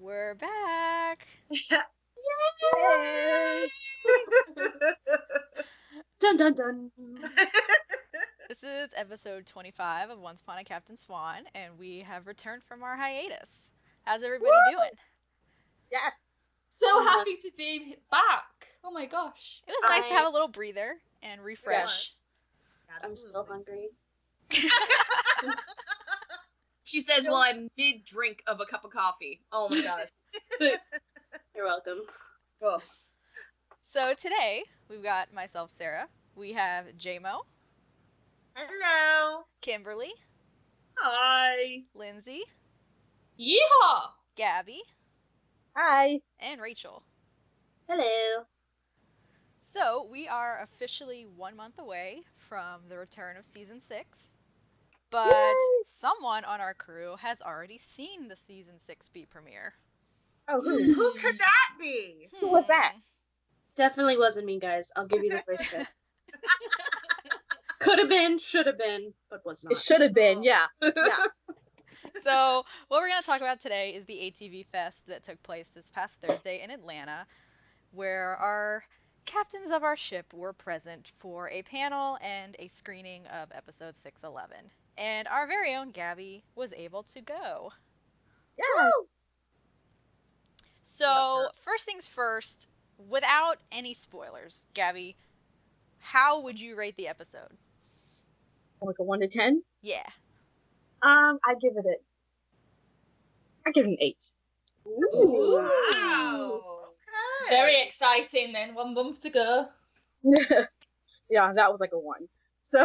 We're back. Yay! Dun dun dun. This is episode 25 of Once Upon a Captain Swan, and we have returned from our hiatus. How's everybody doing? Yes. So happy to be back. Oh my gosh. It was nice to have a little breather and refresh. I'm still hungry. She says, well, I'm mid-drink of a cup of coffee. Oh my gosh. You're welcome. Oh. So today, we've got myself, Sarah. We have JMO, Hello. Kimberly, Hi. Lindsay, Yeehaw! Gabby, Hi. and Rachel. Hello. So, we are officially 1 month away from the return of Season 6. But Yay! someone on our crew has already seen the Season 6B premiere. Oh, who? Who could that be? Who was that? Definitely wasn't me, guys. I'll give you the first tip. Could have been, should have been, but was not. It should have been, yeah. Yeah. So, what we're going to talk about today is the aTVfest that took place this past Thursday in Atlanta, where our captains of our ship were present for a panel and a screening of episode 611. And our very own Gabby was able to go. Yeah. So, first things first, without any spoilers, Gabby, how would you rate the episode? Like a 1 to 10? Yeah. I give it an 8. Ooh. Wow. Okay. Very exciting then. 1 month to go. Yeah, that was like a 1. So,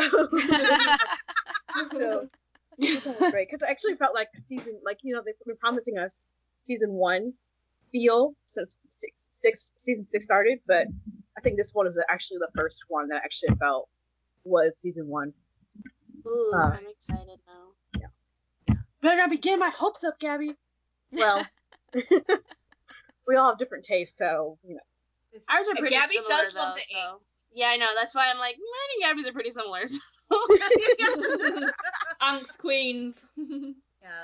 so it was great. Because I actually felt like season, they've been promising us season 1 feel since season 6 started, but I think this one is actually the first one that I actually felt was season 1. Ooh, I'm excited now. Yeah. Better not be getting my hopes up, Gabby. Well, we all have different tastes, so, Ours are pretty Gabby similar, does though, love the so. Yeah, I know. That's why I'm like, mine and Gabby's are pretty similar. So. Angst queens.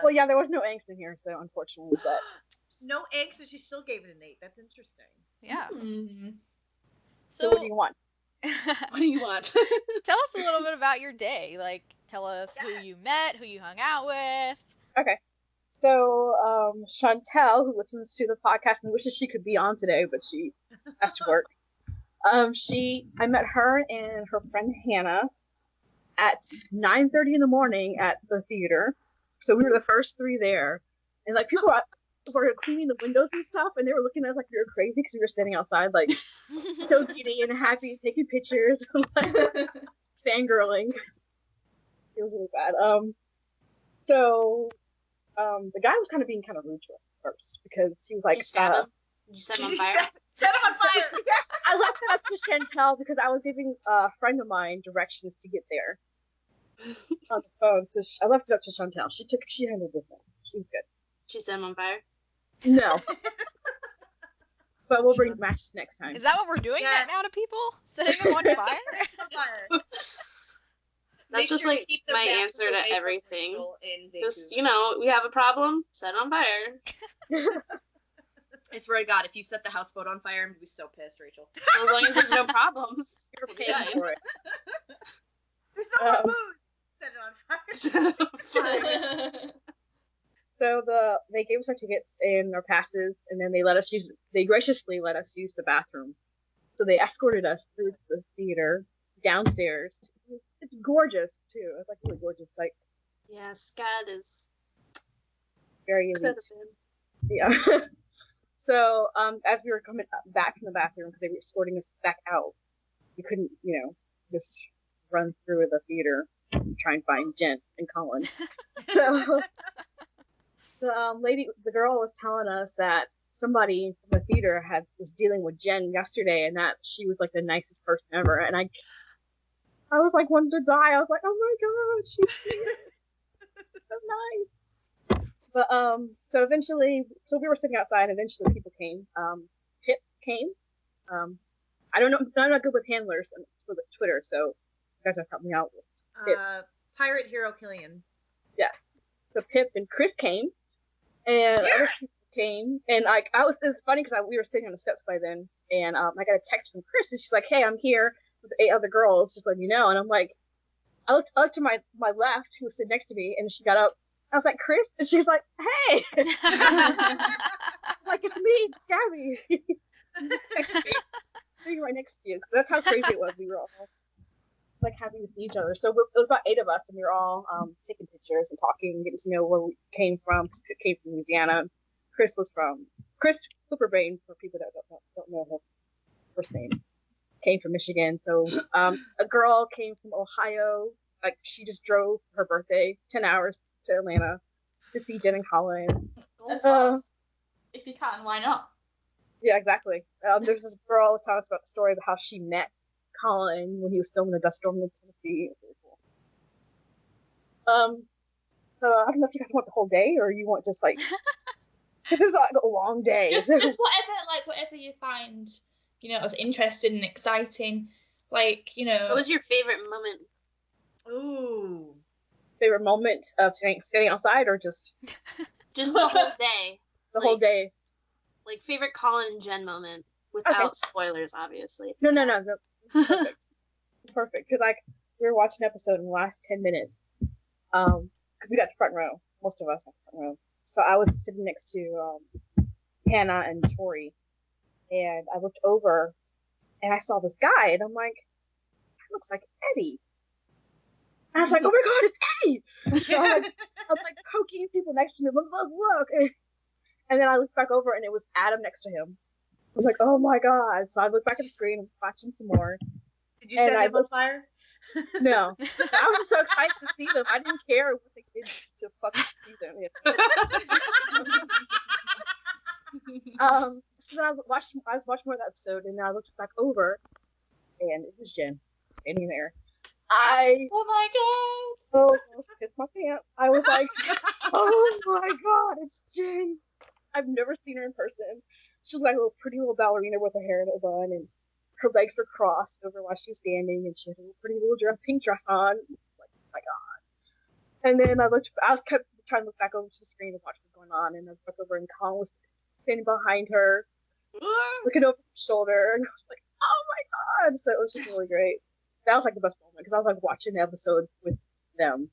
Well, yeah, there was no angst in here, so unfortunately, but No angst, and she still gave it an 8. That's interesting. Yeah. Mm-hmm. so what do you want? What do you want? Tell us a little bit about your day. Like, tell us who you met, who you hung out with. Okay. So, Chantel, who listens to the podcast and wishes she could be on today, but she has to work. I met her and her friend Hannah at 9:30 in the morning at the theater. So we were the first 3 there, and like people were cleaning the windows and stuff, and they were looking at us like we were crazy because we were standing outside like so giddy and happy, taking pictures, like fangirling. It was really bad. So the guy was kind of being kind of rude to us first because he was like, Did you stab him? Did you set him on fire? Set him on fire! I left it up to Chantel because I was giving a friend of mine directions to get there on the phone. So I left it up to Chantel. She handled this one. She's good. She set him on fire? No. But we'll bring matches next time. Is that what we're doing Yeah. right now to people? Setting them on fire? On fire. That's Make just sure to like keep the my matches answer away to from everything. Rachel in Just, Vancouver. we have a problem, set it on fire. I swear to God, if you set the houseboat on fire, I'm gonna be so pissed, Rachel. As long as there's no problems. You're we'll be paying fine. for it. There's no more Um, booze. Set it on fire. So they gave us our tickets and our passes, and then they graciously let us use the bathroom. So they escorted us through the theater downstairs. It's gorgeous too. It's like really gorgeous, like Yeah, SCAD is very could have elite. been. Yeah. So as we were coming back from the bathroom because they were escorting us back out, we couldn't, just run through the theater and try and find Jen and Colin. So the girl was telling us that somebody from the theater was dealing with Jen yesterday, and that she was like the nicest person ever. And I was like wanting to die. I was like, oh my god, she's so nice. But so eventually, we were sitting outside. Eventually, people came. Pip came. I don't know. I'm not good with handlers for the Twitter, so you guys have to help me out with Pip. Pirate Hero Killian. Yes. So Pip and Chris came, and other people came, and like it was funny because we were sitting on the steps by then, and I got a text from Chris, and she's like, "Hey, I'm here with 8 other girls, just letting you know." And I'm like, I looked to my left, who was sitting next to me, and she got up. I was like, "Chris," and she's like, "Hey," like, "It's me, it's Gabby." You just texted me, sitting right next to you, because that's how crazy it was. We were all like happy to see each other. So it was about 8 of us, and we were all taking pictures and talking, getting to know where we came from. Came from Louisiana. Chris Flipperbrain, for people that don't know her first name, came from Michigan. So a girl came from Ohio. Like, she just drove her birthday 10 hours to Atlanta to see Jen and Colin. If you can, why not? Yeah, exactly. There's this girl who was telling us about the story of how she met Colin when he was filming the dust storm in Tennessee. It was really cool. So I don't know if you guys want the whole day or you want just like, because it's like a long day. Just whatever you find, as interesting and exciting. Like, What was your favorite moment? Ooh. Favorite moment of standing outside, or just the whole day? The whole day. Like, favorite Colin and Jen moment, without spoilers, obviously. No. Perfect. It's perfect. Because, like, we were watching an episode in the last 10 minutes. Because we got the front row. Most of us got the front row. So I was sitting next to Hannah and Tori. And I looked over and I saw this guy. And I'm like, that looks like Eddie. And I was like, oh my God, it's Eddie. So I'm like poking people next to me. Look. And then I looked back over and it was Adam next to him. I was like, oh my God. So I looked back at the screen and watching some more. Did you set him on fire? No. I was just so excited to see them. I didn't care what they did to fucking see them. So then I was watching more of that episode, and then I looked back over, and it was Jen standing there. Oh my God. I almost pissed my pants. I was like, oh my God, it's Jen. I've never seen her in person. She looked like a pretty little ballerina with her hair in a bun, and her legs were crossed over while she was standing, and she had a pretty little pink dress on. Like, oh my God. And then I kept trying to look back over to the screen and watch what was going on, and I looked over, and Colin was standing behind her, looking over her shoulder, and I was like, oh my God. So it was just really great. That was like the best moment, because I was like watching the episode with them.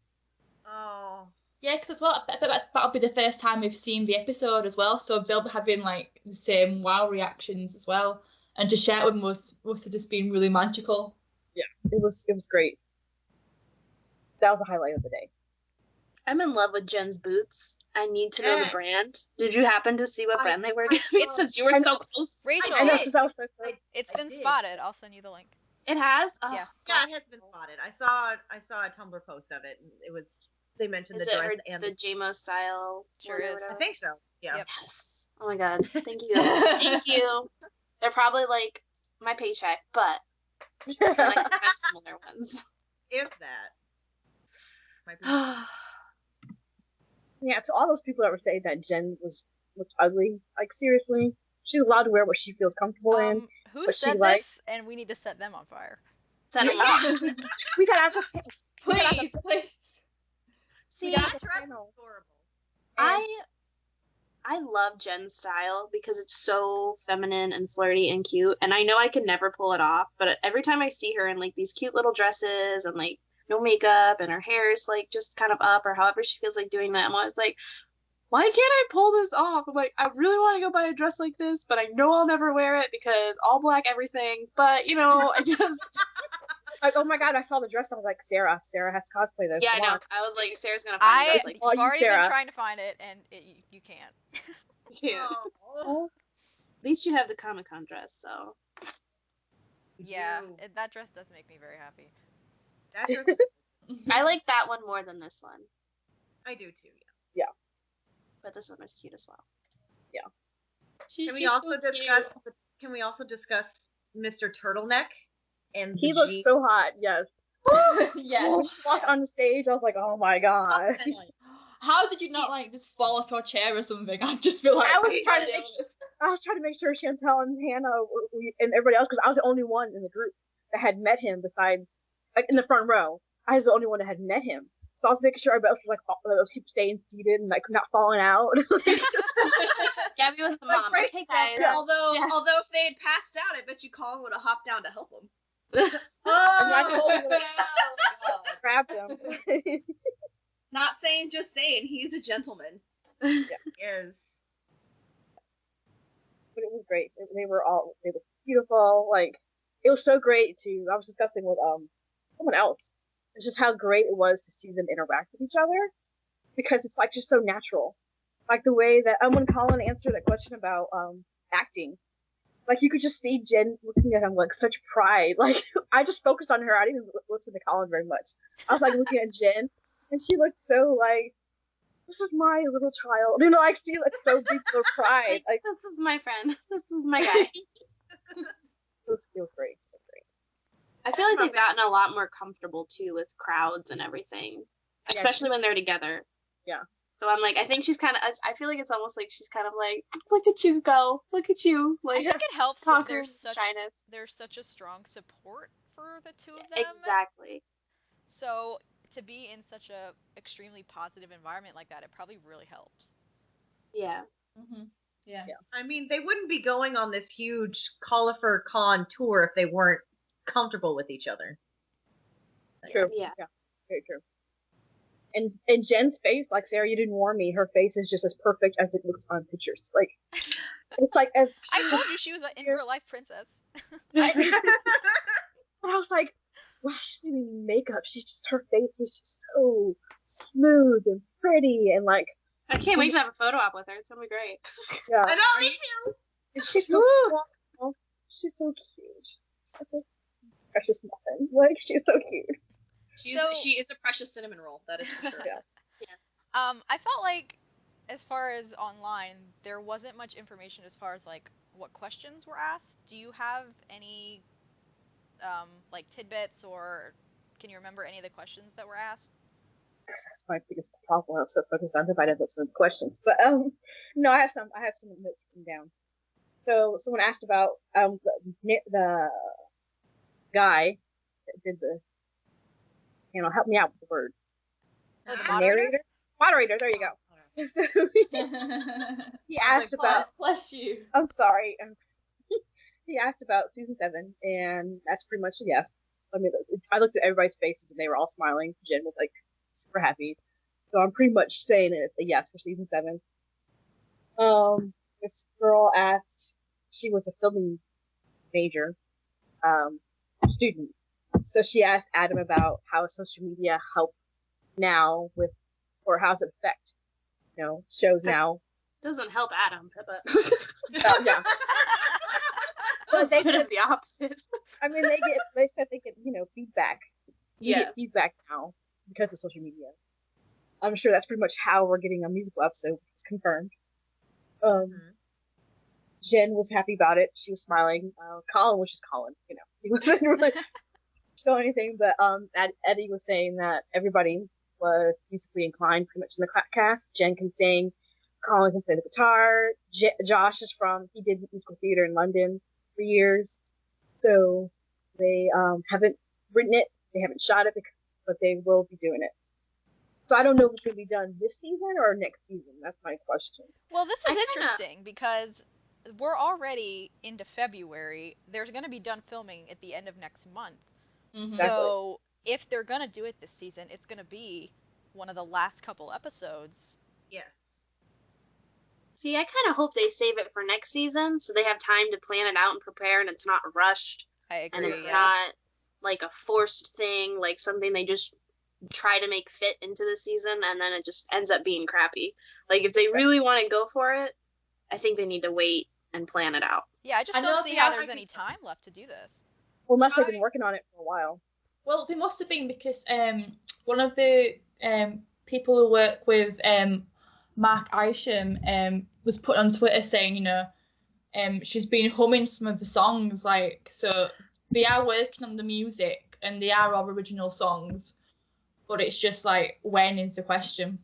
Oh. Yeah, because that'll be the first time we've seen the episode as well, so they'll be having like the same wow reactions as well, and to share it with them must have just been really magical. Yeah, it was great. That was the highlight of the day. I'm in love with Jen's boots. I need to know the brand. Did you happen to see what brand they were? Since you were so close. Rachel, I know, that was so close. it's been spotted. I'll send you the link. It has? Oh, Yeah. Yeah, it has been spotted. I saw a Tumblr post of it, and it was, they mentioned Is the dress it and the JMO style? Sure one or is. whatever? I think so. Yeah. Yep. Yes. Oh my God. Thank you. Thank you. They're probably like my paycheck, but then I can find similar ones. If that. Might be. Yeah, to all those people that were saying that Jen looked ugly, like, seriously, she's allowed to wear what she feels comfortable in. Who But said she likes- this? And we need to set them on fire. Set 'em up. We got our Please. See, That dress is adorable. I love Jen's style because it's so feminine and flirty and cute, and I know I could never pull it off, but every time I see her in like these cute little dresses and like no makeup and her hair is like just kind of up or however she feels like doing that, I'm always like, why can't I pull this off? I'm like, I really want to go buy a dress like this, but I know I'll never wear it because all black everything, but I just like, oh my God, I saw the dress, and I was like, Sarah has to cosplay this. yeah, I Come know. on. I was like, Sarah's gonna find a dress like You've you, already been Sarah. trying to find it, and you can't. yeah. Oh. At least you have the Comic-Con dress, so Yeah, Ew. that dress does make me very happy. That dress is, I like that one more than this one, I do too. but this one was cute as well. She's Can we just also so discuss? cute. Can we also discuss Mr. Turtleneck? And He the looks jeans? so hot, yes. Yeah. When he walked on the stage, I was like, oh my God. How did you not like just fall off your chair or something? I'd just feel like I was trying to "Oh, make I was trying to make sure Chantel and Hannah and everybody else, because I was the only one in the group that had met him besides, like, in the front row. I was the only one that had met him. So I was making sure everybody else was like, let's keep staying seated and like not falling out. She was the Like, mom. right, Okay, guys. yeah. Although Yeah. if they had passed out, I bet you Colin would have hopped down to help them. I totally Oh, would've my God. grabbed him. Not saying, just saying. He's a gentleman. Yes. But it was great. They were beautiful. Like, it was so great I was discussing with someone else. It's just how great it was to see them interact with each other, because it's like just so natural. Like the way that when Colin answered that question about acting, like you could just see Jen looking at him like such pride. Like I just focused on her. I didn't even listen to Colin very much. I was like looking at Jen, and she looked so like, this is my little child. You know, like she looked so deep for pride. Like this is my friend. This is my guy. it was great. It was great. I feel like they've gotten a lot more comfortable too with crowds and everything, Yeah, especially when they're together. Yeah. So I'm like, I think she's kind of. I feel like it's almost like she's kind of like, look at you go, look at you, I like think it helps that conquer there's shyness. such a strong support for the two of them. Exactly. So to be in such a extremely positive environment like that, it probably really helps. Yeah. Mm-hmm. Yeah. I mean, they wouldn't be going on this huge Colifer Con tour if they weren't comfortable with each other. True. Yeah. Very true. And Jen's face, like Sarah, you didn't warn me. Her face is just as perfect as it looks on pictures. Like it's like as I told you she was an in real life princess. I was like, wow, she's doing makeup. She's just, her face is just so smooth and pretty, and like I can't wait to have a photo op with her. It's gonna be great. yeah. I know, me too. And she's so small. She's so cute. She's such a precious muffin. Like she's so cute. She is a precious cinnamon roll. That is for sure. Yeah. Yes. I felt like, as far as online, there wasn't much information as far as like what questions were asked. Do you have any like tidbits, or can you remember any of the questions that were asked? That's my biggest problem. I'm so focused on divided lists of questions. But no, I have some notes written down. So someone asked about the guy that did the help me out with the word. Oh, the The moderator? narrator? Moderator, there you go. He asked about Bless you. I'm sorry. He asked about season 7, and that's pretty much a yes. I mean, I looked at everybody's faces and they were all smiling. Jen was like super happy. So I'm pretty much saying it's a yes for season 7. This girl asked, she was a filming major, student. So she asked Adam about how social media help now or how's it affect, shows now. Doesn't help Adam, but Yeah. But they could have the opposite. I mean, they said they get, feedback. You Yeah. get feedback now because of social media. I'm sure that's pretty much how we're getting a musical episode, which is confirmed. Jen was happy about it. She was smiling. Colin was just Colin, he wasn't really showing anything. But Eddie was saying that everybody was musically inclined pretty much in the cast. Jen can sing. Colin can play the guitar. Josh he did musical theater in London for years. So they haven't written it, they haven't shot it, but they will be doing it. So I don't know if it's going to be done this season or next season. That's my question. Well, this is interesting because we're already into February. They're going to be done filming at the end of next month. Mm-hmm. So if they're going to do it this season, it's going to be one of the last couple episodes. Yeah. See, I kind of hope they save it for next season so they have time to plan it out and prepare, and it's not rushed. I agree. And it's not like a forced thing, like something they just try to make fit into the season, and then it just ends up being crappy. Like, if they really want to go for it, I think they need to wait and plan it out. Yeah, I just don't see how there's any time left to do this. Well, unless they've been working on it for a while. Well, they must have been, because one of the people who work with Mark Isham was put on Twitter saying, she's been humming some of the songs, like, so they are working on the music and they are all original songs, but it's just like, when is the question?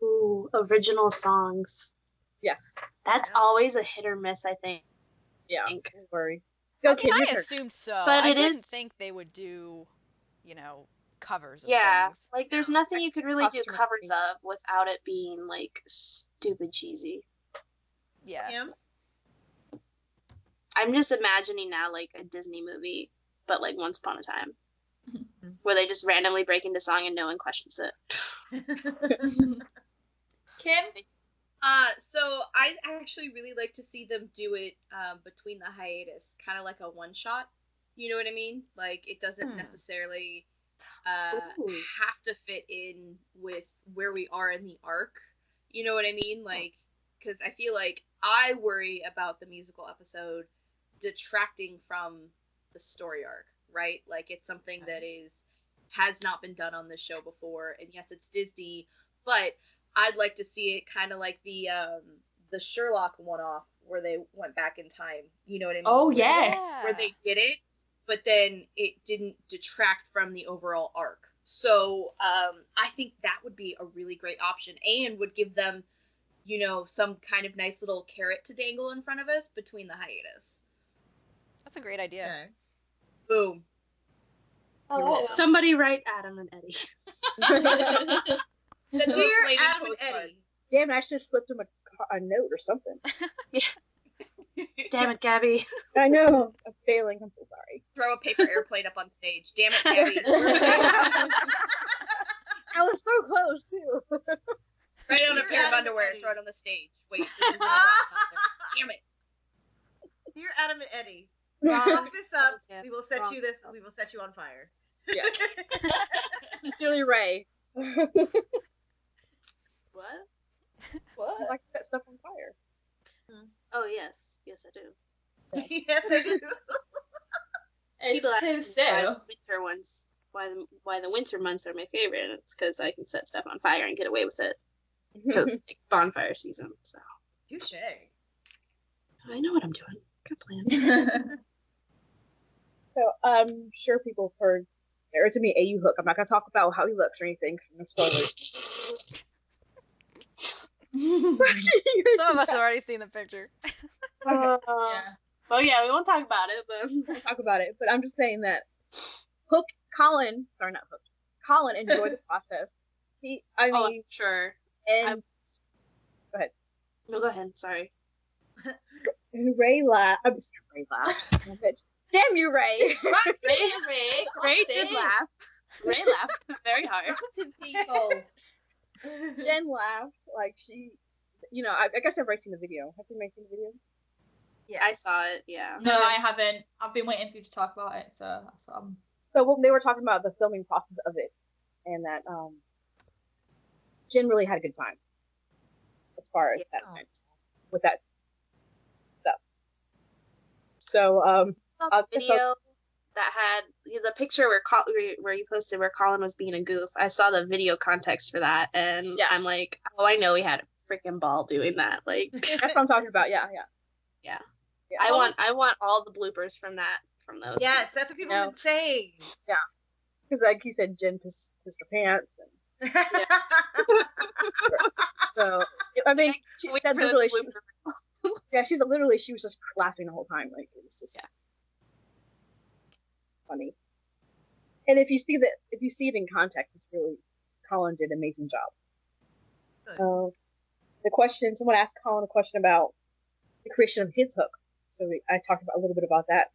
Ooh, original songs. Yes. That's always a hit or miss, I think. Yeah, don't worry. I assumed so. But I it didn't is... think they would do, covers of Yeah, things. like there's nothing you could really do Costume covers thing. of without it being like stupid cheesy. Yeah. Kim? I'm just imagining now like a Disney movie, but like Once Upon a Time, where they just randomly break into song and no one questions it. Kim? So I actually really like to see them do it between the hiatus, kind of like a one shot. You know what I mean? Like it doesn't necessarily Ooh. have to fit in with where we are in the arc. You know what I mean? Like, because I feel like I worry about the musical episode detracting from the story arc, right? Like it's something that has not been done on this show before, and yes, it's Disney, but I'd like to see it kind of like the Sherlock one-off where they went back in time. You know what I mean? Oh, Where- yes. Where they did it, but then it didn't detract from the overall arc. So I think that would be a really great option and would give them, you know, some kind of nice little carrot to dangle in front of us between the hiatus. That's a great idea. Okay. Boom. Somebody write Adam and Eddie. That's Dear a flaming Adam and postcard. Eddie. Damn, I should have slipped him a note or something. Damn it, Gabby. I know. I'm failing. I'm so sorry. Throw a paper airplane up on stage. Damn it, Gabby. I was so close, too. Right on a Dear pair of Adam underwear, Eddie. throw it on the stage. Wait, this isn't allowed. Damn it. Dear Adam and Eddie, look this up. Yeah. We will set Wrong you this. stuff. We will set you on fire. Yeah. Sincerely, Ray. What? What? I like to set stuff on fire. Oh, yes. Yes, I do. Yes, I do. People ask me It's why so. the winter ones, why the winter months are my favorite, and it's because I can set stuff on fire and get away with it. Because it's like bonfire season, so. Touche. I know what I'm doing. Got plans. So I'm sure people have heard there to me AU Hook. I'm not gonna talk about how he looks or anything because I'm gonna Some of us have already seen the picture. spoil it. Yeah. Well, yeah, we won't talk about it, but We'll talk about it, but I'm just saying that Colin enjoyed the process. I oh, mean, sure. and No, go ahead. Sorry. Ray laughed. Ray laughed. Damn you, Ray. Ray did laugh. Ray laughed very hard. People. Jen laughed like she, I guess I've already seen the video. Have you seen the video? Yeah. I saw it. Yeah. No, I haven't. I've been waiting for you to talk about it, so that's what I'm. So they were talking about the filming process of it, and that Jen really had a good time as far as that went with that stuff. So The video that had the picture where you posted where Colin was being a goof. I saw the video context for that, and Yeah. I'm like, oh, I know he had a freaking ball doing that. Like, that's what I'm talking about. Yeah. I want all the bloopers from those. Yes, that's what people have been saying. Because like you said, Jen pissed her pants. And so I mean, she Wait said for this literally, blooper. she was just laughing the whole time. Like it was just funny. And if you see it in context, it's really Colin did an amazing job. Good. Someone asked Colin a question about the creation of his hook. So I talked about a little bit about that.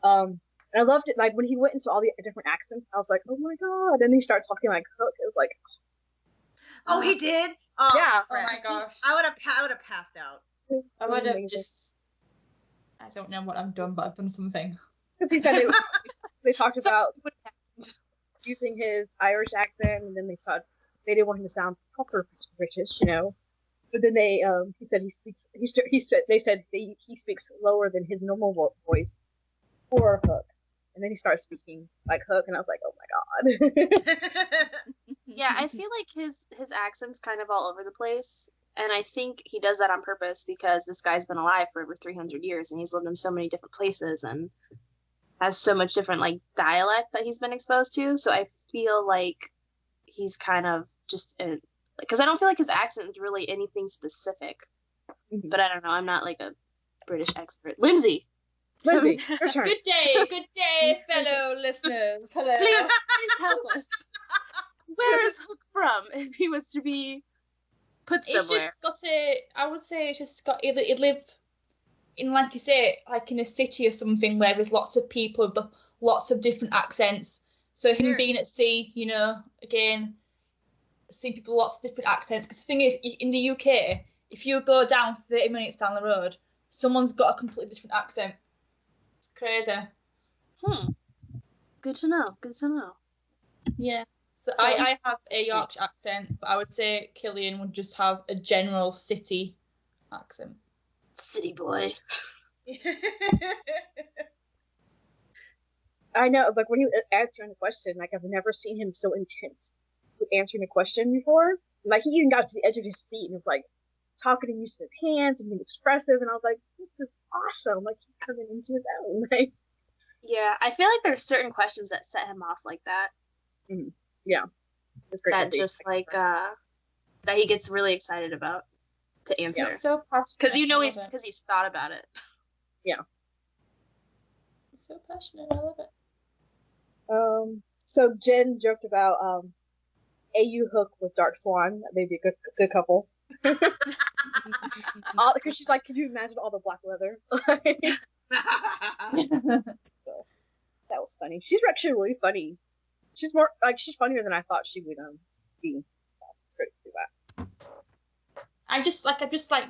And I loved it. Like when he went into all the different accents, I was like, oh my god! And he started talking like hook. It was like, Oh, he did? Oh, Yeah. Oh crap. my gosh. I would have passed out. I would have amazing. just. I don't know what I've done, but I've done something. Because he said they talked about using his Irish accent, and then they didn't want him to sound proper British, But then he said he speaks lower than his normal voice for Hook, and then he started speaking like Hook, and I was like, oh my god. Yeah, I feel like his accent's kind of all over the place, and I think he does that on purpose because this guy's been alive for over 300 years, and he's lived in so many different places and has so much different like dialect that he's been exposed to. So I feel like he's kind of just because I don't feel like his accent is really anything specific. But I don't know. I'm not like a British expert. Lindsay, Lindsay, your turn. Good day, fellow listeners. Hello. Please tell us. Where is Hook from if he was to be put It's somewhere? just got to, I would say it's just got, it live in, like you say, like in a city or something where there's lots of people with lots of different accents. So him Sure. being at sea, you know, again, seeing people with lots of different accents. Because the thing is, in the UK, if you go down 30 minutes down the road, someone's got a completely different accent. It's crazy. Good to know. Good to know. Yeah. So I have a Yorkshire accent, but I would say Killian would just have a general city accent. City boy. I know, like when he was answering the question, like I've never seen him so intense with answering a question before. Like he even got to the edge of his seat and was like talking and using his hands and being expressive, and I was like, this is awesome. Like he's coming into his own. Like, Yeah, I feel like there's certain questions that set him off like that. yeah, it's great. That just like that he gets really excited about to answer. He's so passionate. Because you know I love it. he's thought about it. He's so passionate. I love it. So Jen joked about AU Hook with Dark Swan. That may be a good couple. Because she's like, could you imagine all the black leather? So, that was funny. She's actually really funny. She's funnier than I thought she would be. So it's great to do that. I just like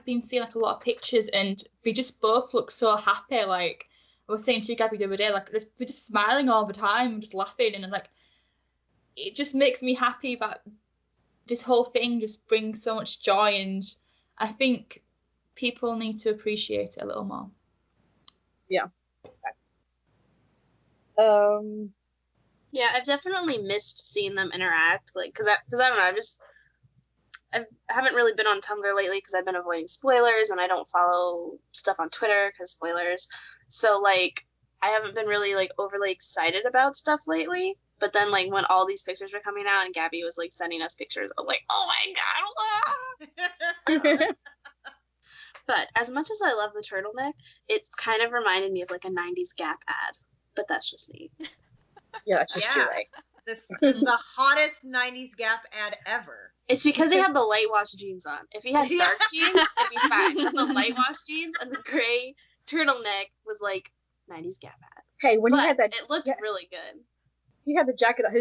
been seeing like a lot of pictures, and we just both look so happy. Like I was saying to you, Gabby, the other day, like we're just smiling all the time, just laughing, and like it just makes me happy that this whole thing just brings so much joy, and I think people need to appreciate it a little more. Yeah. Yeah, I've definitely missed seeing them interact. Like, cause I don't know, I haven't really been on Tumblr lately because I've been avoiding spoilers and I don't follow stuff on Twitter because spoilers. So like, I haven't been really like overly excited about stuff lately. But then like when all these pictures were coming out and Gabby was like sending us pictures, I'm like, oh my god. But as much as I love the turtleneck, it's kind of reminded me of like a 90s Gap ad. But that's just me. Yeah, that's just Yeah. true, right? This is the hottest 90s Gap ad ever. It's because he had the light wash jeans on. If he had dark jeans, it'd be fine. But the light wash jeans and the gray turtleneck was like 90s Gap ad. Hey, when But he had that, it looked really good. he had his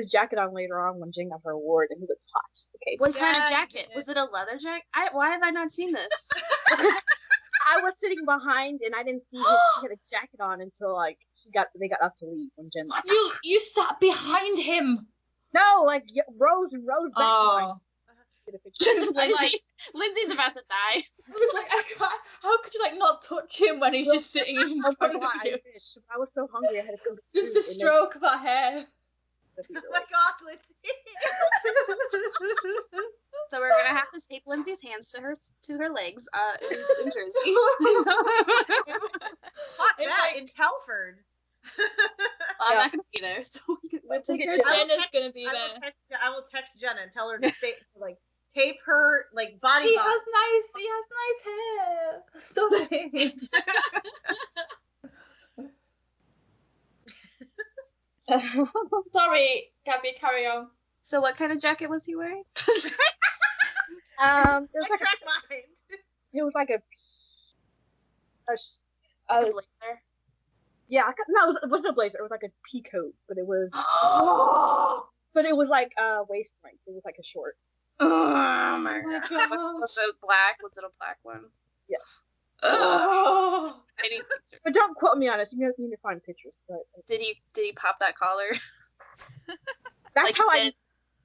jacket on later on when Jen got her award, and he looked hot. Okay. What kind of Yeah, jacket? Was it a leather jacket? Why have I not seen this? I was sitting behind, and I didn't see he had a jacket on until like they got up to leave when Jen left. You sat behind him. No, like Rose back behind. Oh. Get a picture. Lindsay's about to die. I was like, I can't. How could you like not touch him when he's just sitting in Oh my front of god, you? I was so hungry I had to go to Just the stroke of her hair. Oh my gosh, Lindsay. So we're gonna have to tape Lindsay's hands to her legs in Jersey. Fuck It's that, like- in Telford. I'm not gonna be there, so we'll take Your it. Jenna's gonna be I there. will text Jenna and tell her to like tape her like body. He box. has nice hair. Stop it. Sorry, Gabby, carry on. So what kind of jacket was he wearing? it I was like cracked mine. it was like a A blazer. yeah, no, it wasn't a blazer. It was like a pea coat, but it was like waist length. It was like a short. Oh my Oh my god. gosh. Was it black? Was it a black one? Yes. Ugh. I need pictures. But don't quote me on it. You need to find pictures. But Did he pop that collar? that's Like how he I. did,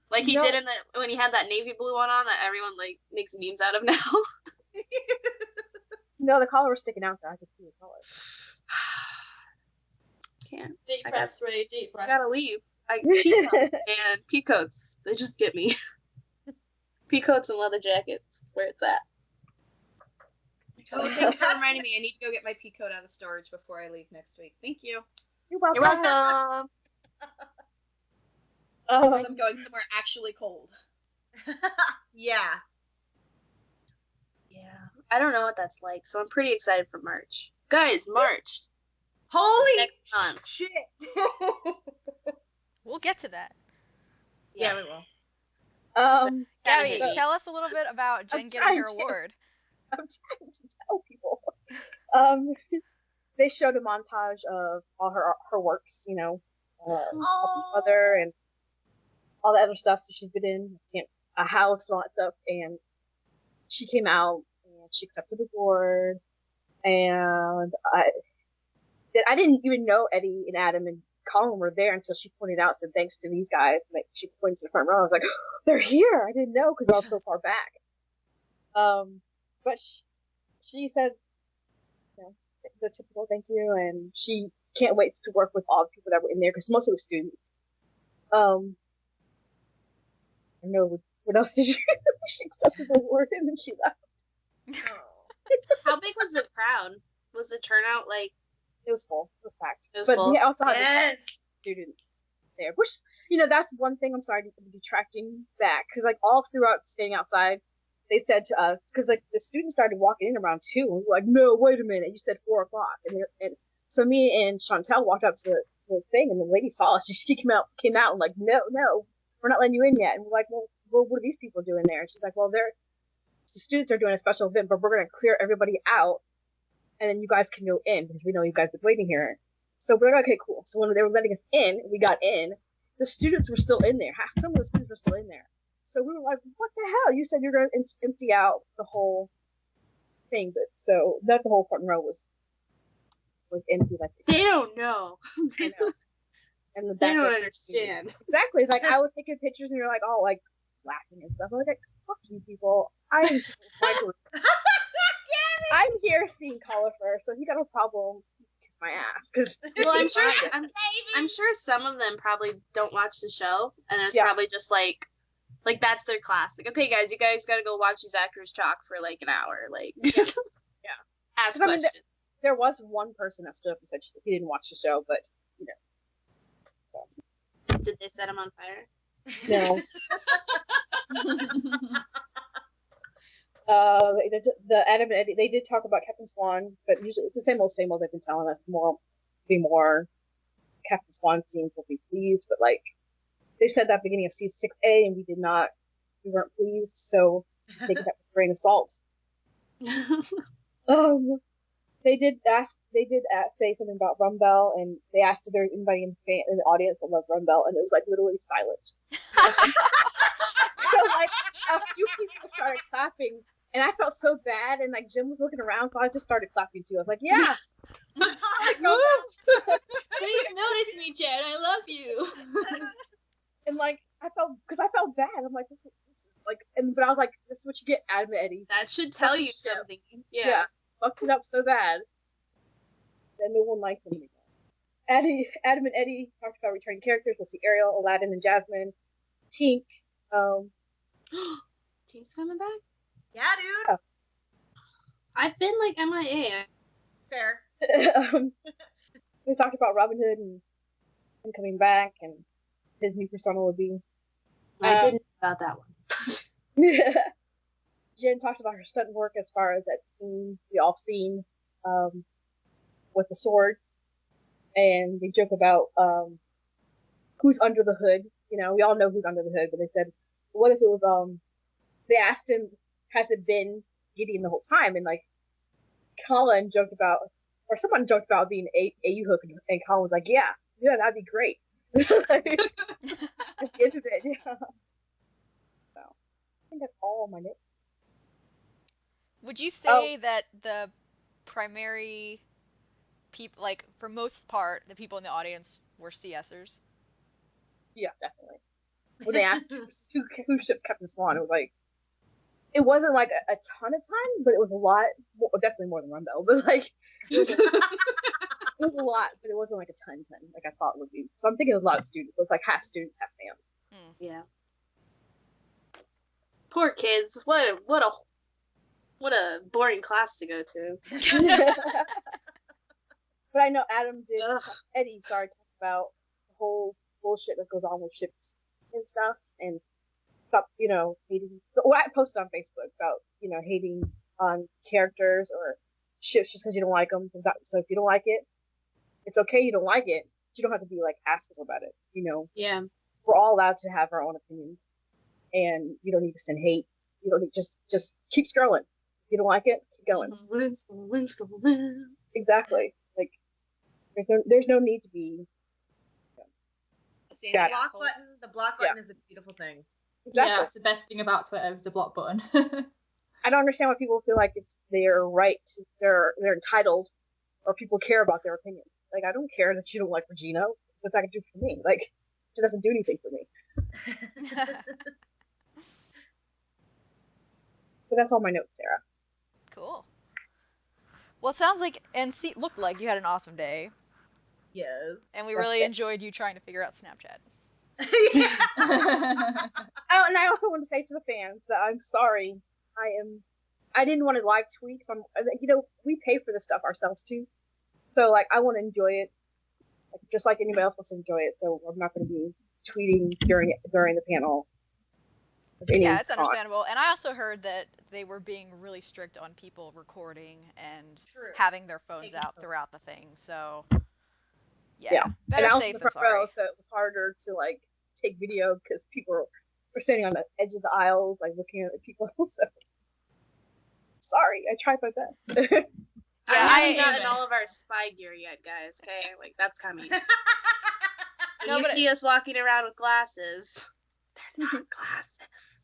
like he did when he had that navy blue one on that everyone like makes memes out of now. No, the collar was sticking out there. I could see the collar. Can't. Deep I breaths, Ray. Deep I breaths. gotta leave. And peacoats, they just get me. Peacoats and leather jackets is where it's at. Oh, thanks for reminding me. I need to go get my peacoat out of storage before I leave next week. Thank you. You're welcome. You're welcome. Oh, I'm going somewhere actually cold. Yeah. Yeah. I don't know what that's like, so I'm pretty excited for March. Guys, March. Holy next month. shit. We'll get to that. Yeah, we will. Gabby, Saturday. tell us a little bit about Jen I'm getting her trying to. award. I'm trying to tell people. They showed a montage of all her works, you know, mother and all the other stuff that she's been in, a house and all that stuff. And she came out and she accepted the award. And I didn't even know Eddie and Adam and Colin were there until she pointed out, said thanks to these guys. Like she pointed to the front row. I was like, oh, they're here. I didn't know because I was so far back. But she said, you know, the typical thank you, and she can't wait to work with all the people that were in there because most of the students. I don't know what else did you? She accepted the award and then she left. How big was the crowd? Was the turnout like? It was full. It was packed. It was but full? we also had Yes. students there, which that's one thing. I'm sorry to be detracting back because like all throughout staying outside, they said to us because like the students started walking in around 2 and we were like, no, wait a minute, you said 4 o'clock, and so me and Chantel walked up to the thing and the lady saw us. She came out and like, no, we're not letting you in yet. And we're like, well, what are these people doing there? And she's like, well, the students are doing a special event, but we're gonna clear everybody out, and then you guys can go in because we know you guys been waiting here. So we're like, okay, cool. So when they were letting us in, we got in. The students were still in there. Some of the students were still in there. So we were like, what the hell? You said you're going to empty out the whole thing. But so that the whole front row was empty. Like They don't know. I know. And the They back don't row- understand. Exactly. It's like I was taking pictures and you're like, oh, like laughing and stuff. I was like, fuck you people. I'm I'm here seeing Collifer, so if you got a problem, kiss my ass. Cause Well, I'm sure some of them probably don't watch the show, and it's probably just like that's their class. Like, okay, guys, you guys got to go watch these actors talk for like an hour. Like, ask questions. There was one person that stood up and said he didn't watch the show, but Did they set him on fire? no. The Adam and Eddie, they did talk about Captain Swan, but usually it's the same old they've been telling us. Be more Captain Swan scenes will be pleased, but like they said that beginning of season 6A, and we weren't pleased, so take that with a grain of salt. They did say something about Rumbell, and they asked if there was anybody in the audience that loved Rumbell, and it was like literally silent. So like a few people started clapping, and I felt so bad, and like Jim was looking around, so I just started clapping too. I was like, yeah. Please notice me, Jen. I love you. And like I felt bad. I'm like, this is like, but I was like, this is what you get, Adam and Eddie. That should tell you something. Yeah, fucked it up so bad that no one likes them anymore. Adam and Eddie talked about returning characters. We'll see Ariel, Aladdin, and Jasmine. Tink. Tink's coming back? Yeah, dude. Oh. I've been like MIA. Fair. We talked about Robin Hood and him coming back, and his new persona would be. I didn't know about that one. Jen talks about her stunt work as far as that scene we all seen with the sword, and they joke about who's under the hood. You know, we all know who's under the hood, but they said, what if it was they asked him, has it been Gideon the whole time? And like Colin joked about, or someone joked about being a hook, and Colin was like, yeah, that'd be great. At the end of it, yeah. So I think that's all on my notes. Would you say that the primary people, like for most part, the people in the audience were CSers? Yeah, definitely. When they asked who shipped Captain Swan, it wasn't like a ton of time, but it was a lot. Well, definitely more than Rumbell, but like it was a lot, but it wasn't like a ton like I thought it would be. So I'm thinking it was a lot of students. It was like half students, half fans. Yeah. Poor kids. What a boring class to go to. But I know Eddie talked about the whole bullshit that goes on with ships and stuff, and stop, hating. So I posted on Facebook about, hating on characters or ships just because you don't like them. So if you don't like it, It's okay you don't like it. But you don't have to be like assholes about it. You know, Yeah. we're all allowed to have our own opinions, and you don't need to send hate. You don't need just keep scrolling. If you don't like it, keep going. Win. Exactly. Like there's no need to be. See, Yeah. the block button is a beautiful thing. Exactly. Yeah, it's the best thing about Twitter is the block button. I don't understand why people feel like it's their right. They're entitled, or people care about their opinion. Like I don't care that you don't like Regina. What's that gonna do for me? Like it doesn't do anything for me. But that's all my notes, Sarah. Cool. Well, it sounds like looked like you had an awesome day, Yes. and we really enjoyed you trying to figure out Snapchat. Oh, and I also want to say to the fans that I'm sorry. I didn't want to live tweet. We pay for this stuff ourselves too. So like, I want to enjoy it, like, just like anybody else wants to enjoy it. So I'm not going to be tweeting during the panel. Yeah, it's understandable. And I also heard that they were being really strict on people recording and having their phones out throughout the thing. So yeah. Better and I was safe in the than front sorry. row, so it was harder to like take video because people were standing on the edge of the aisles, like looking at the people. So sorry, I tried my best. Yeah, I haven't gotten all of our spy gear yet, guys. Okay, like that's coming. When you see us walking around with glasses, they're not glasses.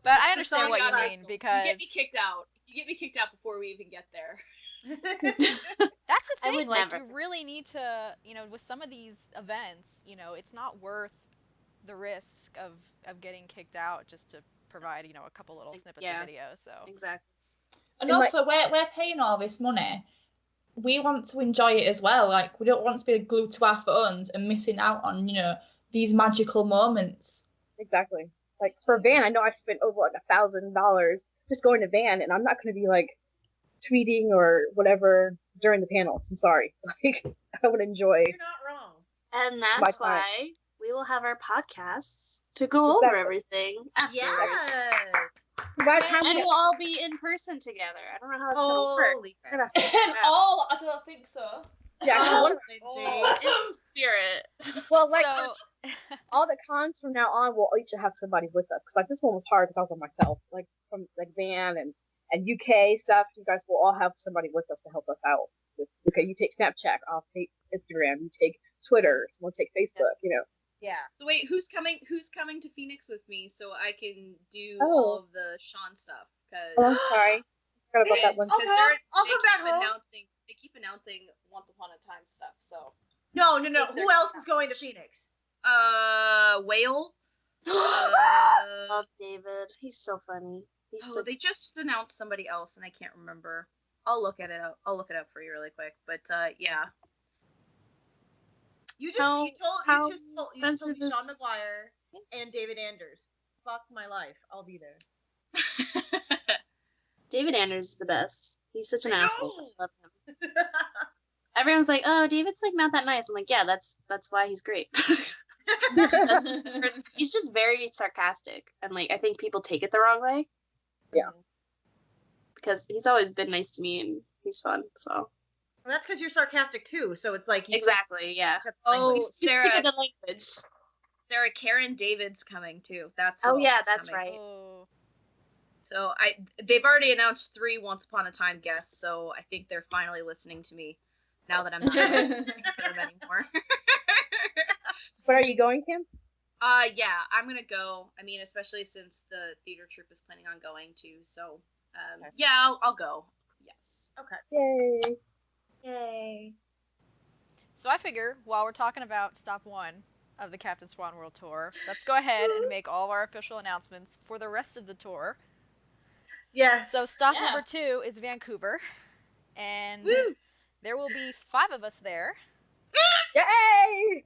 But I understand what you mean, because you get me kicked out. You get me kicked out before we even get there. that's the thing. would Like never. you really need to, with some of these events, it's not worth the risk of getting kicked out just to provide, a couple little snippets of video. So exactly. And also, we're paying all this money. We want to enjoy it as well. Like, we don't want to be glued to our phones and missing out on, these magical moments. Exactly. Like for Van, I know I spent over like $1,000 just going to Van, and I'm not going to be like tweeting or whatever during the panels. I'm sorry. Like I would enjoy. You're not wrong. And that's why we will have our podcasts to go over everything afterwards. Yes. And we'll all be in person together. I don't know how that's gonna work. I don't think so. Yeah, in spirit. Well, like all the cons from now on, we'll each have somebody with us. Cause like this one was hard because I was by myself. Like from like Van and UK stuff, you guys will all have somebody with us to help us out. Okay, you take Snapchat, I'll take Instagram. You take Twitter, someone take Facebook. Yeah. So wait, who's coming to Phoenix with me so I can do all of the Sean stuff? I'm sorry. Forgot about that one. They keep announcing Once Upon a Time stuff. So no. Who else is going to Phoenix? Whale. Love David. He's so funny. They just announced somebody else and I can't remember. I'll look it up for you really quick. But yeah. You just told me Sean McGuire and David Anders. Fuck my life. I'll be there. David Anders is the best. He's such an asshole. I love him. Everyone's like, oh, David's like not that nice. I'm like, yeah, that's why he's great. He's just very sarcastic, and like I think people take it the wrong way. Yeah. Because he's always been nice to me and he's fun. So. Well, that's because you're sarcastic too. So it's like exactly, yeah. Sarah, the language. Sarah, Karen David's coming too. That's that's right. Oh. So they've already announced 3 Once Upon a Time guests, so I think they're finally listening to me now that I'm not listening to them anymore. But are you going, Kim? Yeah, I'm gonna go. I mean, especially since the theater troupe is planning on going too. So, yeah, I'll go. Yes. Okay. Yay. So I figure while we're talking about stop 1 of the Captain Swan World Tour, let's go ahead and make all of our official announcements for the rest of the tour. Yes. So stop number 2 is Vancouver, and there will be 5 of us there. Yay!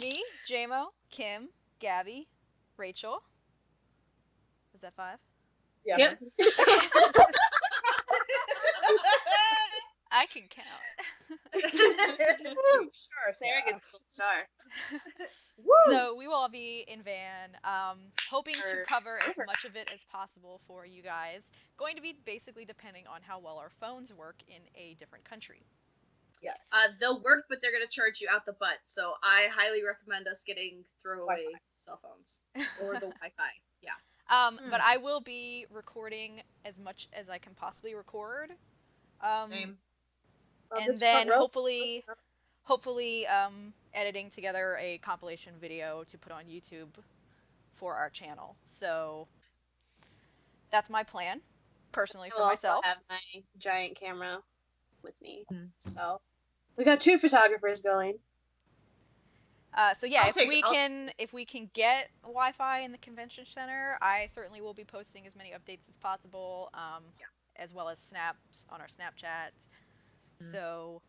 Me, JMO, Kim, Gabby, Rachel. Is that 5? Yeah. Yep. I can count. Sure, Sarah gets gold star. Woo! So we will all be in van, hoping to Or cover as overnight. much of it as possible for you guys. Going to be basically depending on how well our phones work in a different country. Yes. They'll work, but they're gonna charge you out the butt. So I highly recommend us getting throwaway Wi-Fi. cell phones or the Wi-Fi. Yeah. But I will be recording as much as I can possibly record. Same. And This then front row's hopefully editing together a compilation video to put on YouTube for our channel. So that's my plan, personally, I for will also myself. have my giant camera with me. Mhm. So we got 2 photographers going. So yeah, I'll if we can get Wi-Fi in the convention center, I certainly will be posting as many updates as possible, as well as snaps on our Snapchat. So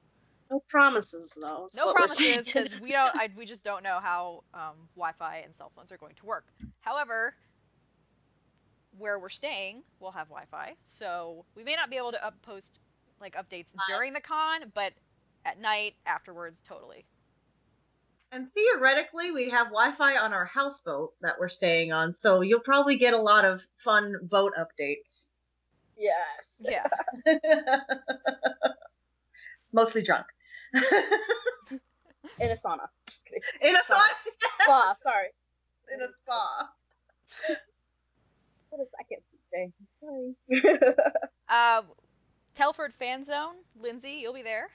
No promises though. is no what we're promises, saying. because we just don't know how Wi-Fi and cell phones are going to work. However, where we're staying will have Wi-Fi, so we may not be able to post like updates during the con, but at night afterwards, totally. And theoretically, we have Wi-Fi on our houseboat that we're staying on, so you'll probably get a lot of fun boat updates. Yes. Yeah. Mostly drunk. In a sauna. Just kidding. In a spa. Spa, sorry. In a spa. What is I can't speak today. Sorry. Telford Fan Zone, Lindsay, you'll be there.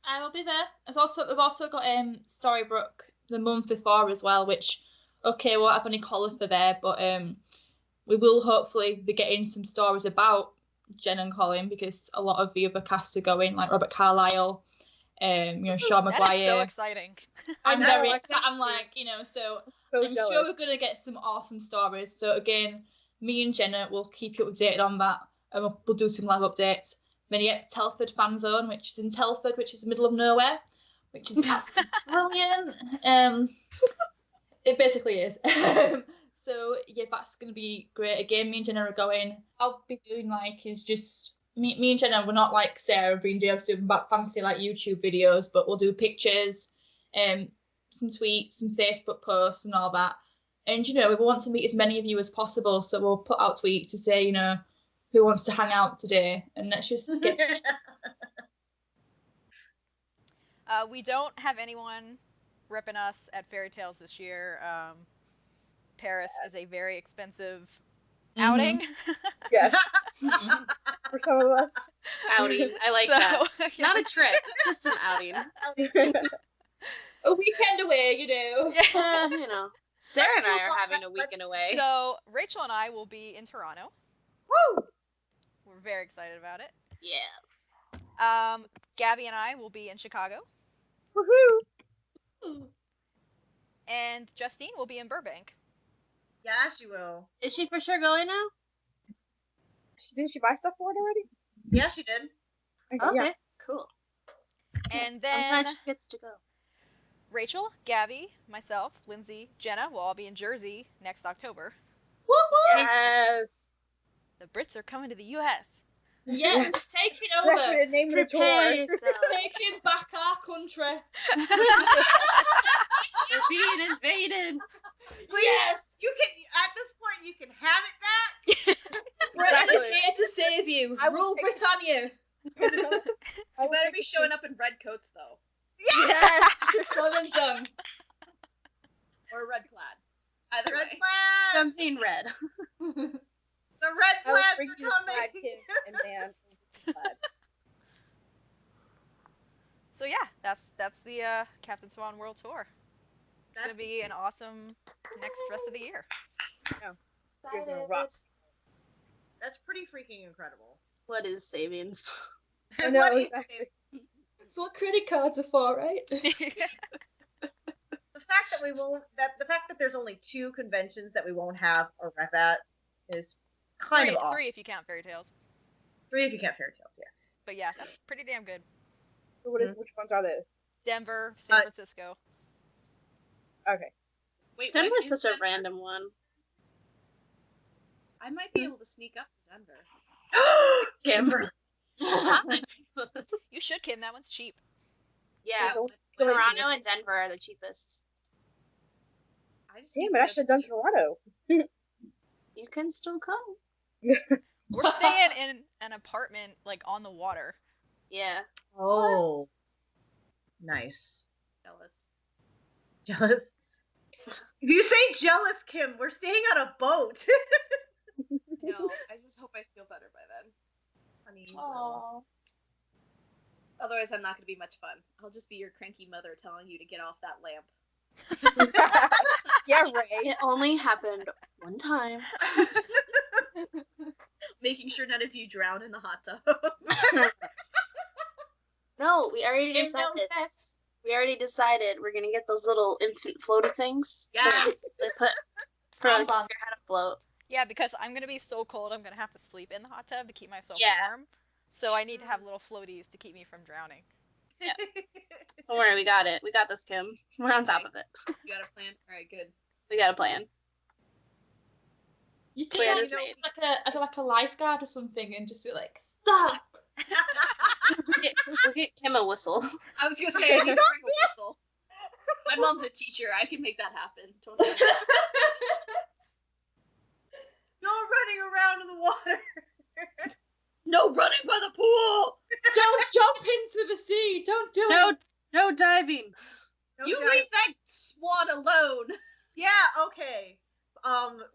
I will be there. We've also got Storybrooke the month before as well, which we won't have any Colin there, but we will hopefully be getting some stories about Jen and Colin, because a lot of the other cast are going, like Robert Carlyle, Sean Maguire. That is so exciting. I'm I know, very I excited. I'm like, so so I'm jealous. sure we're gonna get some awesome stories. So again, me and Jenna will keep you updated on that, and we'll do some live updates. Then you get Telford Fan Zone, which is in Telford, which is the middle of nowhere, which is absolutely brilliant. It basically is. So yeah, that's gonna be great. Again, me and Jenna are going. I'll be doing is just me and Jenna. We're not like Sarah being able to do fancy like YouTube videos, but we'll do pictures, some tweets, some Facebook posts, and all that. And we want to meet as many of you as possible, so we'll put out tweets to say who wants to hang out today, and let's just get. We don't have anyone ripping us at Fairy Tales this year. Paris is a very expensive outing. Yes. For some of us. Outing. I like So, that. yeah. Not a trip, just an outing. A weekend away, Yeah. Sarah and I are having a weekend away. So Rachel and I will be in Toronto. Woo! We're very excited about it. Yes. Gabby and I will be in Chicago. Woohoo! And Justine will be in Burbank. Yeah, she will. Is she for sure going now? Didn't she buy stuff for it already? Yeah, she did. Okay, Yeah. cool. And I'm then glad she gets to go. Rachel, Gabby, myself, Lindsay, Jenna will all be in Jersey next October. Yes. The Brits are coming to the U.S. Yes, taking That's over, the name of the Prepare tour. yourself. taking back our country. We're being invaded. Yes, You can. At this point, you can have it back. Britain Exactly. is here to save you. I will Rule take- Britannia. You better be showing up in red coats though, Yes, well and done. or red plaid. Either Red way. flag. Something red. The red I will flags bring are you the coming. flag kid and band. So yeah, that's the Captain Swan World Tour. It's gonna be an awesome next rest of the year. You're gonna rock. That's pretty freaking incredible. What is savings? I know, What is exactly. it? That's what credit cards are for, right? The fact that the fact that there's only 2 conventions that we won't have a rep at is kind of awesome. 3 if you count Fairy Tales. 3 if you count Fairy Tales, yeah. But yeah, that's pretty damn good. So which ones are those? Denver, San Francisco. Okay. Wait, Denver's what? such a random one. I might be able to sneak up to Denver. Denver. You should, Kim. That one's cheap. Yeah, Don't- Toronto and Denver are the cheapest. Damn it, I should have done Toronto. You can still come. We're staying in an apartment like on the water. Yeah. Oh. Nice. Jealous. Jealous. If you say jealous, Kim, we're staying on a boat. No, I just hope I feel better by then. Honey. Aww. Otherwise, I'm not going to be much fun. I'll just be your cranky mother telling you to get off that lamp. Yeah, right. It only happened one time. Making sure none of you drown in the hot tub. No, we already Kim decided. knows best. We already decided we're gonna get those little infant floaty things. Yes. They put for Armband. your head to float. Yeah, because I'm gonna be so cold, I'm gonna have to sleep in the hot tub to keep myself Yeah. warm. So I need to have little floaties to keep me from drowning. Don't worry, we got it. We got this, Kim. We're on top of it. You got a plan? Alright, good. We got a plan. You Plan can is made. as like a lifeguard or something and just be like, stop. We'll get Kim a whistle. I was going to say, I need to bring a whistle. My mom's a teacher. I can make that happen. Don't worry. No running around in the water. No running by the pool! Don't jump into the sea. Don't do it. No diving. No You diving. leave that swan alone! Yeah, okay.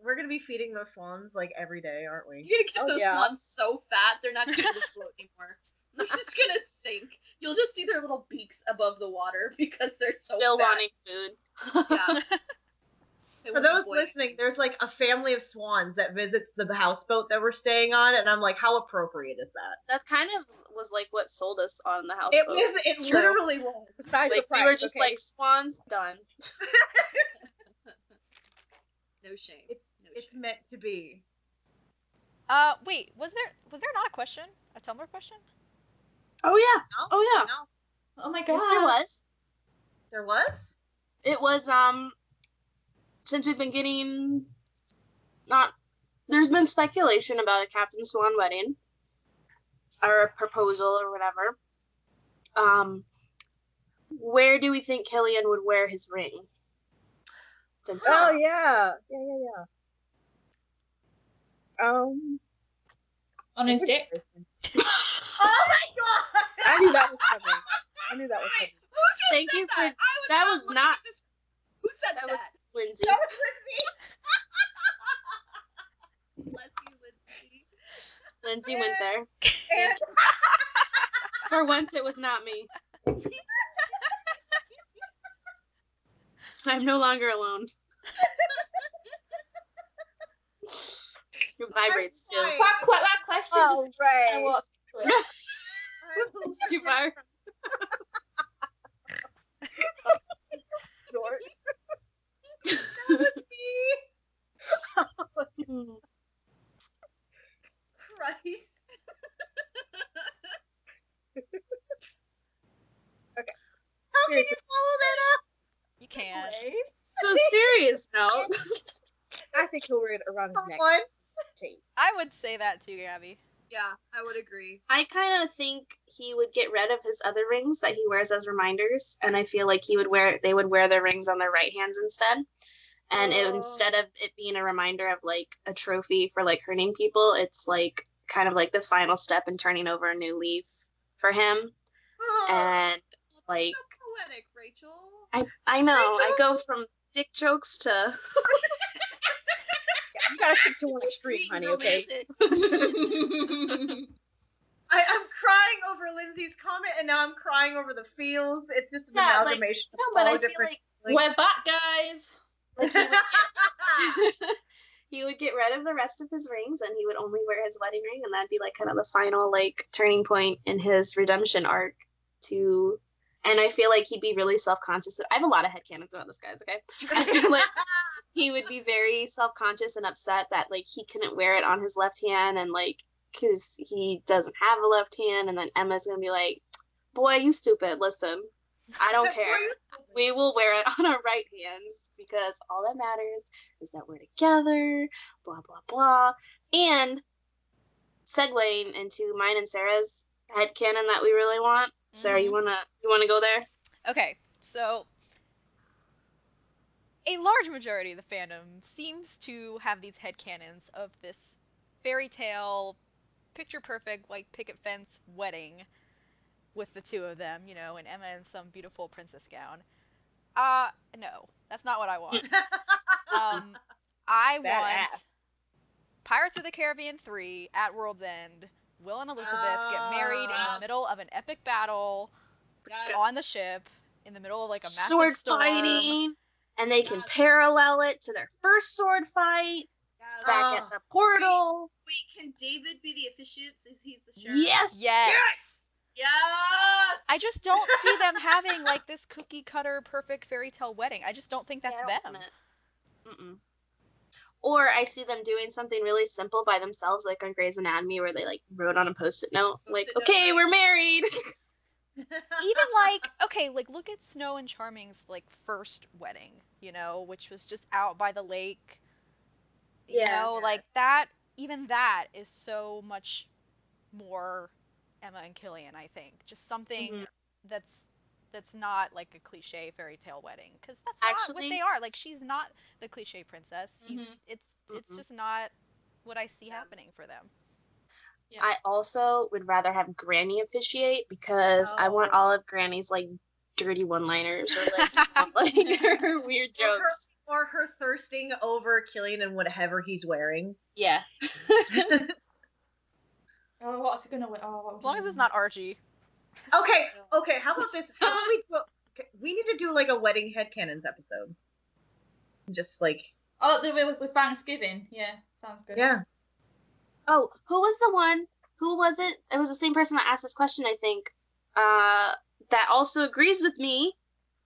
We're gonna be feeding those swans like every day, aren't we? You're gonna get Oh, those yeah. swans so fat, they're not gonna be able to float anymore. They're just gonna sink. You'll just see their little beaks above the water because they're so Still fat. wanting food. Yeah. They For won't be those boiling. listening, there's like a family of swans that visits the houseboat that we're staying on, and I'm like, how appropriate is that? That kind of was like what sold us on the houseboat. It True. literally was. Besides Like the price, we were just okay. like swans done. No shame. No It's shame. meant to be. Wait, was there not a question? A Tumblr question? Oh yeah. No? Oh yeah. No? Oh my god. Yes, there was. There was? It was since we've been getting there's been speculation about a Captain Swan wedding or a proposal or whatever. Where do we think Killian would wear his ring? Since he Oh doesn't- yeah. On his dick. Oh my god! I knew that was coming. Who just Thank said you that? for- I was that not was looking not- at this. Who said that that? was Lindsay. That was Lindsay. Bless you, Lindsay. Lindsay went there. And For once, it was not me. I'm no longer alone. It vibrates too. fine. That question Oh just right. kinda walks through it. It's too far. Short. Christ. Okay. How can you follow that up? You can. So serious note. I think he'll wear it around his neck. Someone? I would say that too, Gabby. Yeah, I would agree. I kind of think he would get rid of his other rings that he wears as reminders, and I feel like they would wear their rings on their right hands instead. And instead of it being a reminder of like a trophy for like hurting people, it's like kind of like the final step in turning over a new leaf for him. Oh, And like So poetic, Rachel. I know I go from dick jokes to You gotta stick to one extreme, Sweet and honey. Okay. romantic. I'm crying over Lindsay's comment, and now I'm crying over the feels. It's just an Yeah, like- amalgamation no, of but all I feel different. like We're back, guys. he would get rid of the rest of his rings and he would only wear his wedding ring, and that'd be like kind of the final like turning point in his redemption arc and I feel like he'd be really self-conscious. I have a lot of headcanons about this, guys, okay? I feel like he would be very self-conscious and upset that like he couldn't wear it on his left hand, and like because he doesn't have a left hand, and then Emma's gonna be like, boy, you stupid, listen, I don't care. We will wear it on our right hands because all that matters is that we're together, blah, blah, blah. And segueing into mine and Sarah's headcanon that we really want. Sarah, you wanna go there? Okay, so a large majority of the fandom seems to have these headcanons of this fairy tale, picture perfect, white picket fence wedding with the two of them, you know, and Emma in some beautiful princess gown. No, that's not what I want. I want Badass. Pirates of the Caribbean 3 at World's End. Will and Elizabeth get married in the middle of an epic battle Yes. on the ship in the middle of like a massive Sword storm. fighting, and they can parallel it to their first sword fight Yes. back at the portal. Wait, can David be the officiant since he's the sheriff? Yes. Yes. Yes. I just don't see them having like this cookie cutter perfect fairy tale wedding. I just don't think that's I don't them. want it. Mm-mm. Or I see them doing something really simple by themselves, like on Grey's Anatomy, where they like wrote on a post-it note, like, Post-it note, "Okay, right. we're married." Even like, okay, like look at Snow and Charming's like first wedding, you know, which was just out by the lake. You Yeah. know, like that, even that is so much more Emma and Killian, I think. Just something Mhm. that's not like a cliche fairy tale wedding, because that's not what Actually- they are. Like she's not the cliche princess. It's Mm-mm. just not what I see happening for them. Yeah. I also would rather have Granny officiate because I want all of Granny's like dirty one-liners or like, like her weird jokes. Or her thirsting over Killian and whatever he's wearing. Yeah. Oh, what's it gonna win? Oh, As long as it's not Archie. Okay, how about this? How about we need to do like a wedding headcanons episode. Just like Oh, with Thanksgiving. Yeah, sounds good. yeah. Oh, who was the one? Who was it? It was the same person that asked this question, I think. That also agrees with me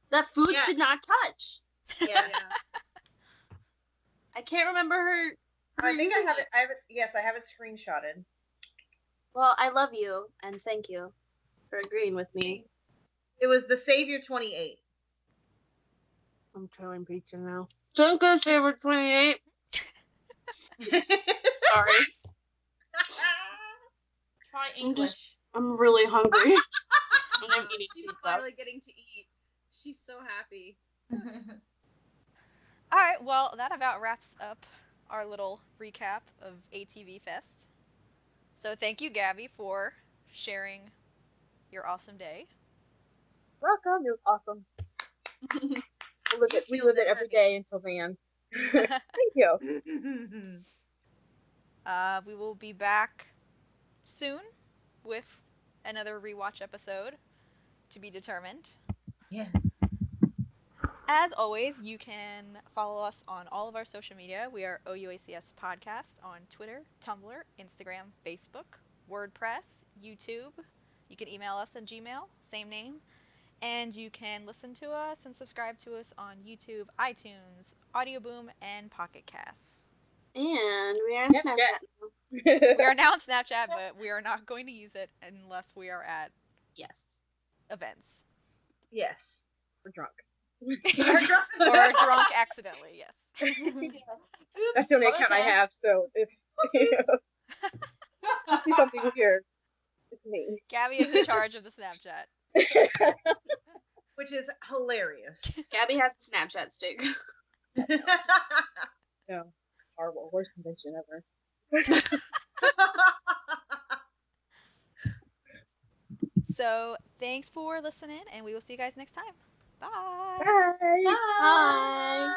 that food should not touch. Yeah. I can't remember her. I think I username. have it. Yes, I have it screenshotted. Well, I love you and thank you for agreeing with me. It was the Savior 28. I'm throwing pizza now. Don't go Savior 28. Sorry. Try English. I'm really hungry. I'm eating She's pizza. finally getting to eat. She's so happy. All right, well, that about wraps up our little recap of aTVfest. So thank you, Gabby, for sharing your awesome day. Welcome. It was awesome. We live it every day until then. Thank you. We will be back soon with another rewatch episode to be determined. Yeah. As always, you can follow us on all of our social media. We are OUACS Podcast on Twitter, Tumblr, Instagram, Facebook, WordPress, YouTube. You can email us on Gmail, same name. And you can listen to us and subscribe to us on YouTube, iTunes, Audioboom, and Pocket Casts. And we are on Snapchat now. We are now on Snapchat, but we are not going to use it unless we are at events. Yes. We're drunk. Or drunk accidentally, yes. That's the only account I have, so if you see something weird, it's me. Gabby is in charge of the Snapchat. Which is hilarious. Gabby has a Snapchat stick. No, horrible. Worst convention ever. So, thanks for listening, and we will see you guys next time. Bye! Bye! Bye.